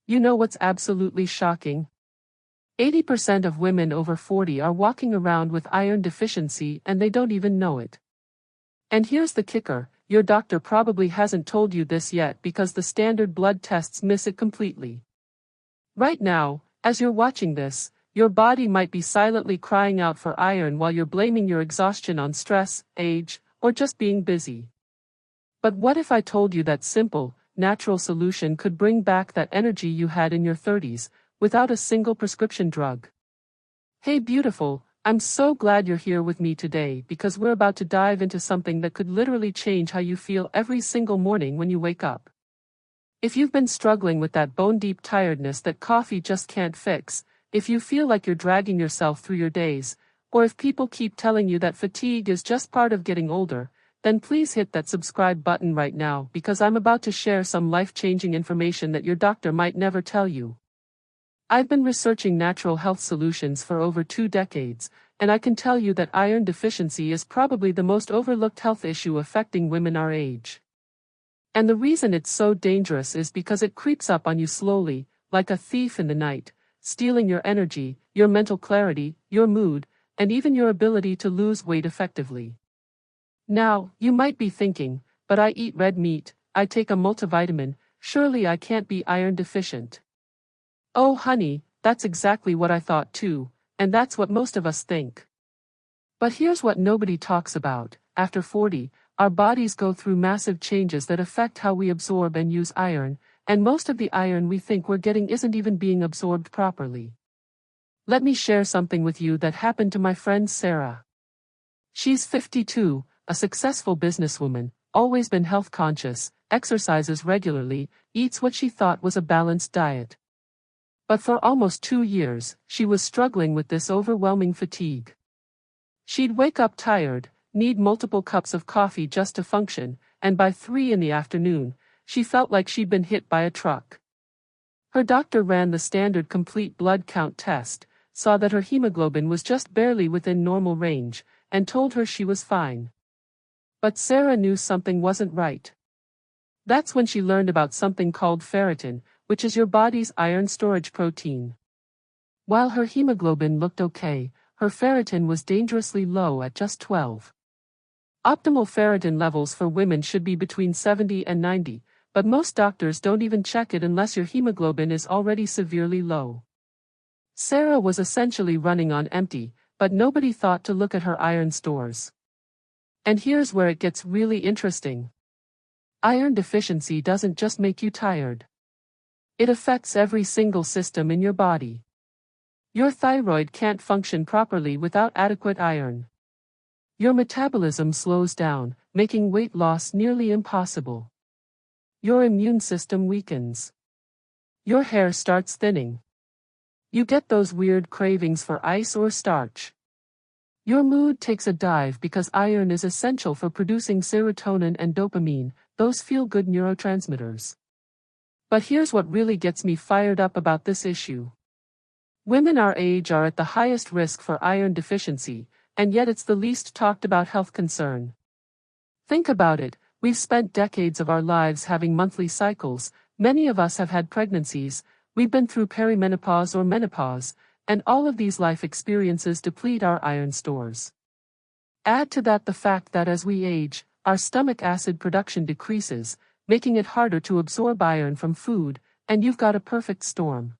You know what's absolutely shocking? 80% of women over 40 are walking around with iron deficiency and they don't even know it. And here's the kicker, your doctor probably hasn't told you this yet because the standard blood tests miss it completely. Right now, as you're watching this, your body might be silently crying out for iron while you're blaming your exhaustion on stress, age, or just being busy. But what if I told you that simple, natural solution could bring back that energy you had in your 30s, without a single prescription drug? Hey beautiful, I'm so glad you're here with me today because we're about to dive into something that could literally change how you feel every single morning when you wake up. If you've been struggling with that bone-deep tiredness that coffee just can't fix, if you feel like you're dragging yourself through your days, or if people keep telling you that fatigue is just part of getting older, then please hit that subscribe button right now because I'm about to share some life-changing information that your doctor might never tell you. I've been researching natural health solutions for over 2 decades, and I can tell you that iron deficiency is probably the most overlooked health issue affecting women our age. And the reason it's so dangerous is because it creeps up on you slowly, like a thief in the night, stealing your energy, your mental clarity, your mood, and even your ability to lose weight effectively. Now, you might be thinking, but I eat red meat, I take a multivitamin, surely I can't be iron deficient. Oh honey, that's exactly what I thought too, and that's what most of us think. But here's what nobody talks about. After 40, our bodies go through massive changes that affect how we absorb and use iron, and most of the iron we think we're getting isn't even being absorbed properly. Let me share something with you that happened to my friend Sarah. She's 52, a successful businesswoman, always been health conscious, exercises regularly, eats what she thought was a balanced diet. But for almost 2 years, she was struggling with this overwhelming fatigue. She'd wake up tired, need multiple cups of coffee just to function, and by 3 in the afternoon, she felt like she'd been hit by a truck. Her doctor ran the standard complete blood count test, saw that her hemoglobin was just barely within normal range, and told her she was fine. But Sarah knew something wasn't right. That's when she learned about something called ferritin, which is your body's iron storage protein. While her hemoglobin looked okay, her ferritin was dangerously low at just 12. Optimal ferritin levels for women should be between 70 and 90, but most doctors don't even check it unless your hemoglobin is already severely low. Sarah was essentially running on empty, but nobody thought to look at her iron stores. And here's where it gets really interesting. Iron deficiency doesn't just make you tired. It affects every single system in your body. Your thyroid can't function properly without adequate iron. Your metabolism slows down, making weight loss nearly impossible. Your immune system weakens. Your hair starts thinning. You get those weird cravings for ice or starch. Your mood takes a dive because iron is essential for producing serotonin and dopamine, those feel-good neurotransmitters. But here's what really gets me fired up about this issue. Women our age are at the highest risk for iron deficiency, and yet it's the least talked about health concern. Think about it, we've spent decades of our lives having monthly cycles, many of us have had pregnancies, we've been through perimenopause or menopause, and all of these life experiences deplete our iron stores. Add to that the fact that as we age, our stomach acid production decreases, making it harder to absorb iron from food, and you've got a perfect storm.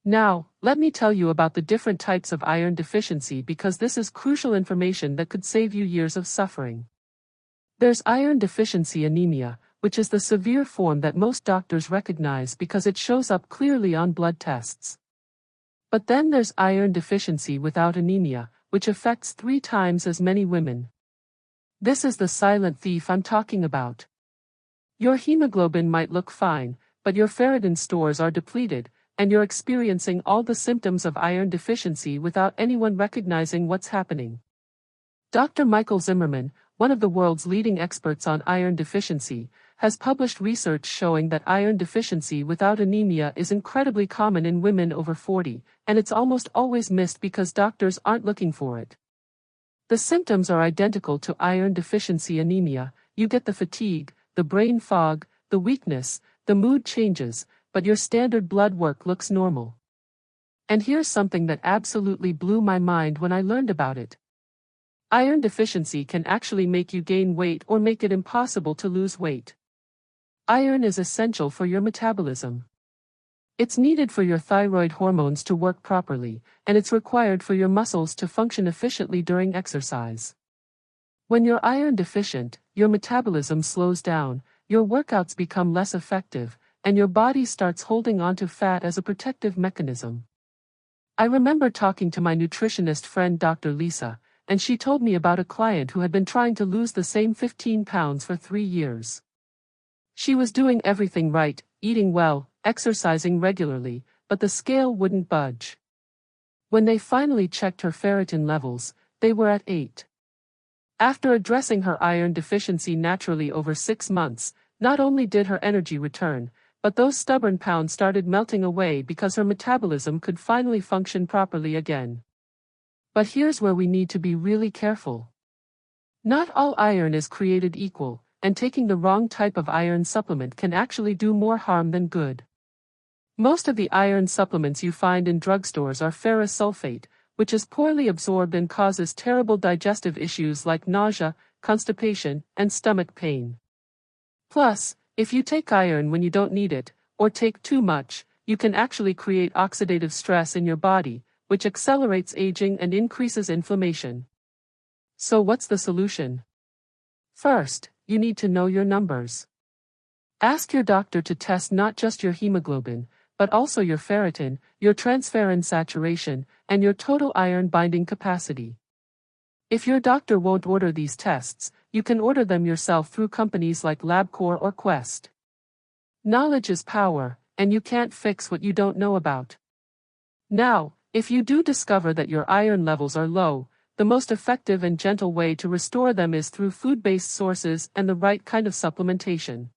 Now, let me tell you about the different types of iron deficiency because this is crucial information that could save you years of suffering. There's iron deficiency anemia, which is the severe form that most doctors recognize because it shows up clearly on blood tests. But then there's iron deficiency without anemia, which affects 3 times as many women. This is the silent thief I'm talking about. Your hemoglobin might look fine, but your ferritin stores are depleted, and you're experiencing all the symptoms of iron deficiency without anyone recognizing what's happening. Dr. Michael Zimmerman, one of the world's leading experts on iron deficiency, has published research showing that iron deficiency without anemia is incredibly common in women over 40, and it's almost always missed because doctors aren't looking for it. The symptoms are identical to iron deficiency anemia. You get the fatigue, the brain fog, the weakness, the mood changes, but your standard blood work looks normal. And here's something that absolutely blew my mind when I learned about it. Iron deficiency can actually make you gain weight or make it impossible to lose weight. Iron is essential for your metabolism. It's needed for your thyroid hormones to work properly, and it's required for your muscles to function efficiently during exercise. When you're iron deficient, your metabolism slows down, your workouts become less effective, and your body starts holding onto fat as a protective mechanism. I remember talking to my nutritionist friend Dr. Lisa, and she told me about a client who had been trying to lose the same 15 pounds for 3 years. She was doing everything right, eating well, exercising regularly, but the scale wouldn't budge. When they finally checked her ferritin levels, they were at 8. After addressing her iron deficiency naturally over 6 months, not only did her energy return, but those stubborn pounds started melting away because her metabolism could finally function properly again. But here's where we need to be really careful. Not all iron is created equal, and taking the wrong type of iron supplement can actually do more harm than good. Most of the iron supplements you find in drugstores are ferrous sulfate, which is poorly absorbed and causes terrible digestive issues like nausea, constipation, and stomach pain. Plus, if you take iron when you don't need it, or take too much, you can actually create oxidative stress in your body, which accelerates aging and increases inflammation. So what's the solution? First, you need to know your numbers. Ask your doctor to test not just your hemoglobin, but also your ferritin, your transferrin saturation, and your total iron binding capacity. If your doctor won't order these tests, you can order them yourself through companies like LabCorp or Quest. Knowledge is power, and you can't fix what you don't know about. Now, if you do discover that your iron levels are low, the most effective and gentle way to restore them is through food-based sources and the right kind of supplementation.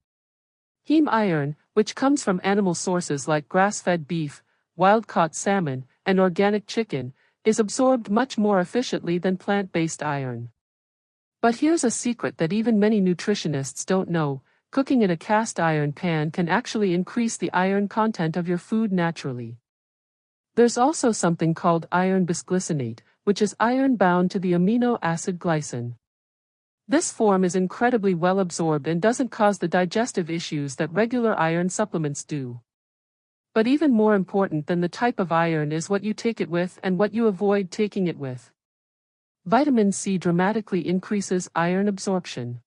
Heme iron, which comes from animal sources like grass-fed beef, wild-caught salmon, and organic chicken, is absorbed much more efficiently than plant-based iron. But here's a secret that even many nutritionists don't know: cooking in a cast iron pan can actually increase the iron content of your food naturally. There's also something called iron bisglycinate, which is iron bound to the amino acid glycine. This form is incredibly well absorbed and doesn't cause the digestive issues that regular iron supplements do. But even more important than the type of iron is what you take it with and what you avoid taking it with. Vitamin C dramatically increases iron absorption.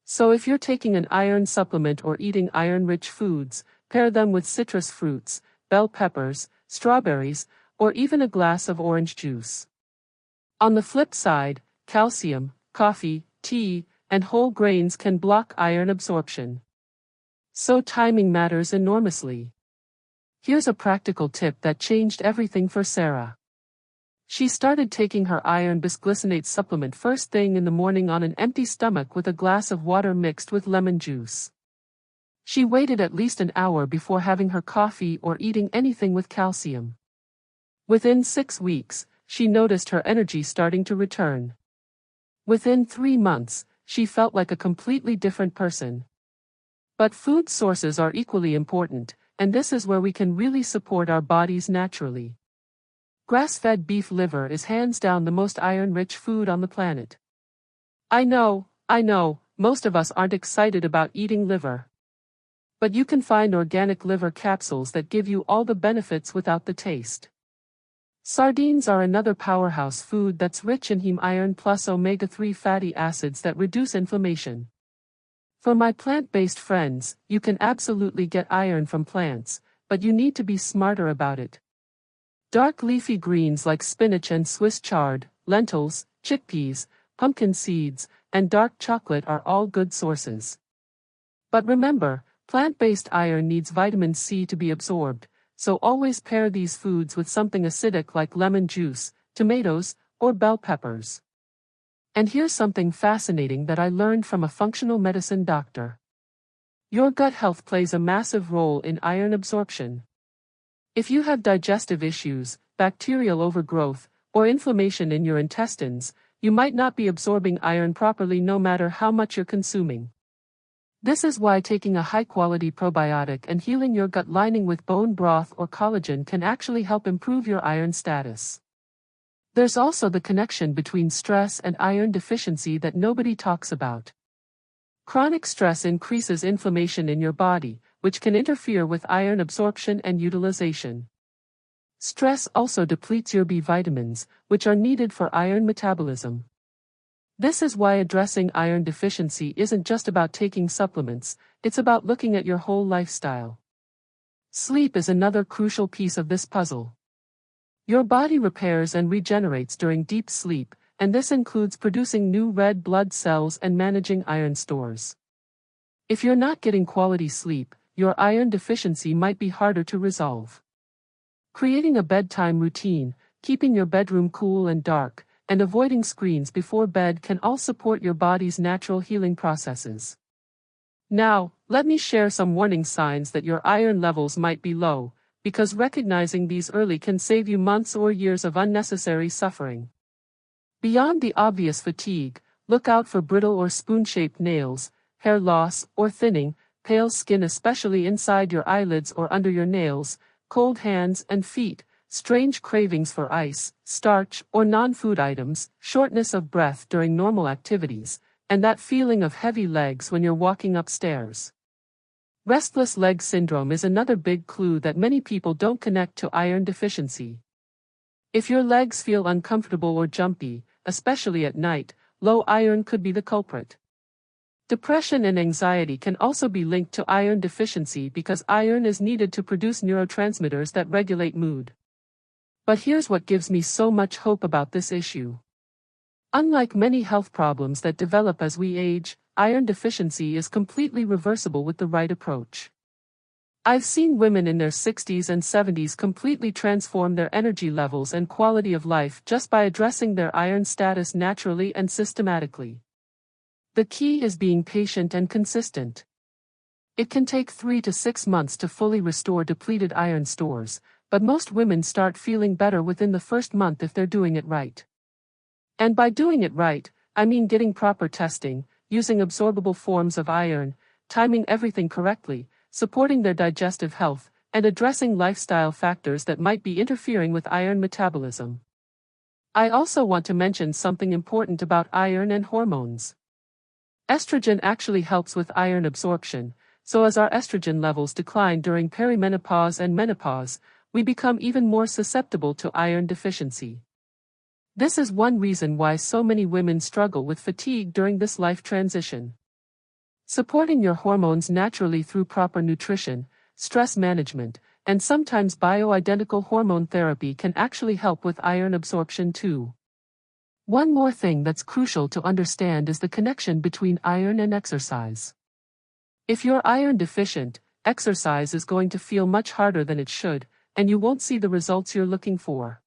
So if you're taking an iron supplement or eating iron-rich foods, pair them with citrus fruits, bell peppers, strawberries, or even a glass of orange juice. On the flip side, calcium, coffee, tea, and whole grains can block iron absorption. So timing matters enormously. Here's a practical tip that changed everything for Sarah. She started taking her iron bisglycinate supplement first thing in the morning on an empty stomach with a glass of water mixed with lemon juice. She waited at least an hour before having her coffee or eating anything with calcium. Within 6 weeks, she noticed her energy starting to return. Within 3 months, she felt like a completely different person. But food sources are equally important, and this is where we can really support our bodies naturally. Grass-fed beef liver is hands down the most iron-rich food on the planet. I know, most of us aren't excited about eating liver. But you can find organic liver capsules that give you all the benefits without the taste. Sardines are another powerhouse food that's rich in heme iron plus omega-3 fatty acids that reduce inflammation. For my plant-based friends, you can absolutely get iron from plants, but you need to be smarter about it. Dark leafy greens like spinach and Swiss chard, lentils, chickpeas, pumpkin seeds, and dark chocolate are all good sources. But remember, plant-based iron needs vitamin C to be absorbed, so always pair these foods with something acidic like lemon juice, tomatoes, or bell peppers. And here's something fascinating that I learned from a functional medicine doctor. Your gut health plays a massive role in iron absorption. If you have digestive issues, bacterial overgrowth, or inflammation in your intestines, you might not be absorbing iron properly no matter how much you're consuming. This is why taking a high-quality probiotic and healing your gut lining with bone broth or collagen can actually help improve your iron status. There's also the connection between stress and iron deficiency that nobody talks about. Chronic stress increases inflammation in your body, which can interfere with iron absorption and utilization. Stress also depletes your B vitamins, which are needed for iron metabolism. This is why addressing iron deficiency isn't just about taking supplements, it's about looking at your whole lifestyle. Sleep is another crucial piece of this puzzle. Your body repairs and regenerates during deep sleep, and this includes producing new red blood cells and managing iron stores. If you're not getting quality sleep, your iron deficiency might be harder to resolve. Creating a bedtime routine, keeping your bedroom cool and dark, and avoiding screens before bed can all support your body's natural healing processes. Now, let me share some warning signs that your iron levels might be low, because recognizing these early can save you months or years of unnecessary suffering. Beyond the obvious fatigue, look out for brittle or spoon-shaped nails, hair loss or thinning, pale skin especially inside your eyelids or under your nails, cold hands and feet, strange cravings for ice, starch or non-food items, shortness of breath during normal activities, and that feeling of heavy legs when you're walking upstairs. Restless leg syndrome is another big clue that many people don't connect to iron deficiency. If your legs feel uncomfortable or jumpy, especially at night, low iron could be the culprit. Depression and anxiety can also be linked to iron deficiency because iron is needed to produce neurotransmitters that regulate mood. But here's what gives me so much hope about this issue. Unlike many health problems that develop as we age, iron deficiency is completely reversible with the right approach. I've seen women in their 60s and 70s completely transform their energy levels and quality of life just by addressing their iron status naturally and systematically. The key is being patient and consistent. It can take 3 to 6 months to fully restore depleted iron stores, but most women start feeling better within the first month if they're doing it right. And by doing it right, I mean getting proper testing, using absorbable forms of iron, timing everything correctly, supporting their digestive health, and addressing lifestyle factors that might be interfering with iron metabolism. I also want to mention something important about iron and hormones. Estrogen actually helps with iron absorption, so as our estrogen levels decline during perimenopause and menopause, we become even more susceptible to iron deficiency. This is one reason why so many women struggle with fatigue during this life transition. Supporting your hormones naturally through proper nutrition, stress management, and sometimes bioidentical hormone therapy can actually help with iron absorption too. One more thing that's crucial to understand is the connection between iron and exercise. If you're iron deficient, exercise is going to feel much harder than it should, and you won't see the results you're looking for.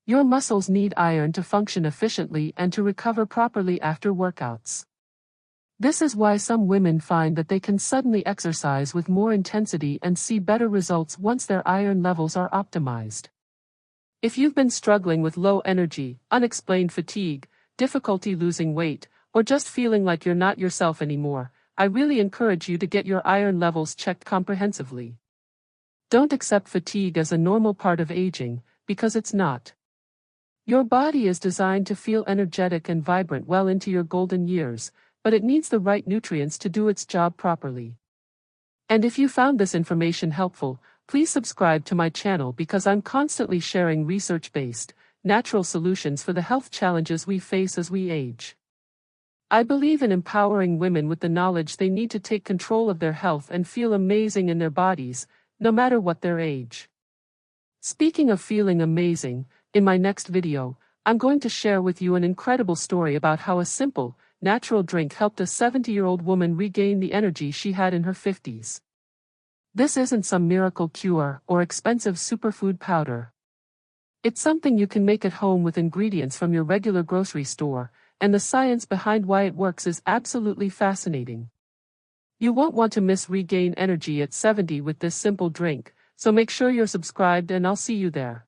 Your muscles need iron to function efficiently and to recover properly after workouts. This is why some women find that they can suddenly exercise with more intensity and see better results once their iron levels are optimized. If you've been struggling with low energy, unexplained fatigue, difficulty losing weight, or just feeling like you're not yourself anymore, I really encourage you to get your iron levels checked comprehensively. Don't accept fatigue as a normal part of aging, because it's not. Your body is designed to feel energetic and vibrant well into your golden years, but it needs the right nutrients to do its job properly. And if you found this information helpful, please subscribe to my channel because I'm constantly sharing research-based, natural solutions for the health challenges we face as we age. I believe in empowering women with the knowledge they need to take control of their health and feel amazing in their bodies, no matter what their age. Speaking of feeling amazing, in my next video, I'm going to share with you an incredible story about how a simple, natural drink helped a 70-year-old woman regain the energy she had in her 50s. This isn't some miracle cure or expensive superfood powder. It's something you can make at home with ingredients from your regular grocery store, and the science behind why it works is absolutely fascinating. You won't want to miss regain energy at 70 with this simple drink, so make sure you're subscribed and I'll see you there.